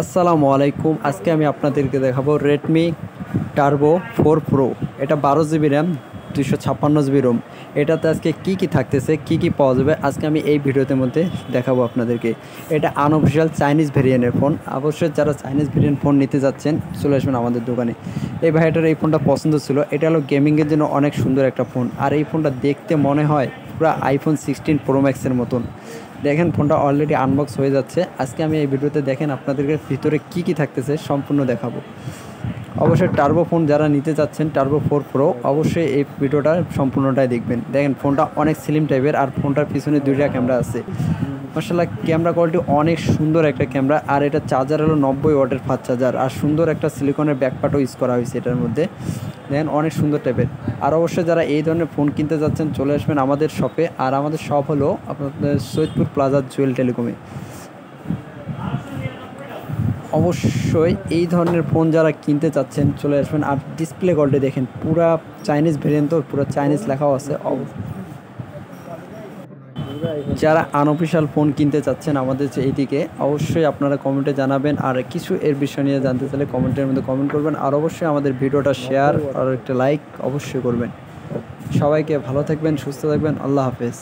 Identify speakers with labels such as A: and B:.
A: আসসালামু আলাইকুম। আজকে আমি আপনাদেরকে দেখাবো রেডমি টার্বো 4 প্রো। এটা 12 জিবি র্যাম, 256 জিবি রোম। এটাতে আজকে কি থাকতেছে, কি পাওয়া যাবে, আজকে আমি এই ভিডিওতে মধ্যে দেখাবো আপনাদেরকে। এটা আনঅফিসিয়াল চাইনিজ ভেরিয়েন্টের ফোন। অবশ্যই যারা চাইনিজ ভেরিয়েন্ট ফোন নিতে যাচ্ছেন চলে আসবেন আমাদের দোকানে। এই ভাইটার এই ফোনটা পছন্দ ছিল। এটা হলো গেমিংয়ের জন্য অনেক সুন্দর একটা ফোন। আর এই ফোনটা দেখতে মনে হয় পুরো আইফোন 16 প্রো ম্যাক্সের মতন। দেখেন ফোনটা অলরেডি আনবক্স হয়ে যাচ্ছে। আজকে আমি এই ভিডিওতে দেখেন আপনাদেরকে ভিতরে কি থাকতেছে সম্পূর্ণ দেখাবো। অবশ্যই টার্বো ফোন যারা নিতে চাচ্ছেন, টার্বো 4 প্রো, অবশ্যই এই ভিডিওটা সম্পূর্ণটাই দেখবেন। দেখেন ফোনটা অনেক স্লিম টাইপের, আর ফোনটার পিছনে 2টা ক্যামেরা আছে। মাশাআল্লাহ ক্যামেরা কোয়ালিটি অনেক সুন্দর একটা ক্যামেরা। আর এটা চার্জার হলো 90 ওয়াটের ফাস্ট চার্জার, আর সুন্দর একটা সিলিকনের ব্যাকপার্টও ইউজ করা হয়েছে এটার মধ্যে। দেখেন অনেক সুন্দর টাইপের। আর অবশ্যই যারা এই ধরনের ফোন কিনতে যাচ্ছেন চলে আসবেন আমাদের শপে। আর আমাদের শপ হলো আপনাদের সৈয়দপুর প্লাজা জুয়েল টেলিকমে। অবশ্যই এই ধরনের ফোন যারা কিনতে চাচ্ছেন চলে আসবেন। আর ডিসপ্লে কোয়ালিটি দেখেন, পুরা চাইনিজ ভেরিয়েন্ট, তো পুরো চাইনিজ লেখাও আছে। যারা আনঅফিশিয়াল ফোন কিনতে চাচ্ছেন আমাদের এইদিকে, অবশ্যই আপনারা কমেন্টে জানাবেন। আর কিছু এর বিষয় নিয়ে জানতে চাইলে কমেন্টের মধ্যে কমেন্ট করবেন। আর অবশ্যই আমাদের ভিডিওটা শেয়ার আর একটা লাইক অবশ্যই করবেন। সবাইকে ভালো থাকবেন, সুস্থ থাকবেন। আল্লাহ হাফেজ।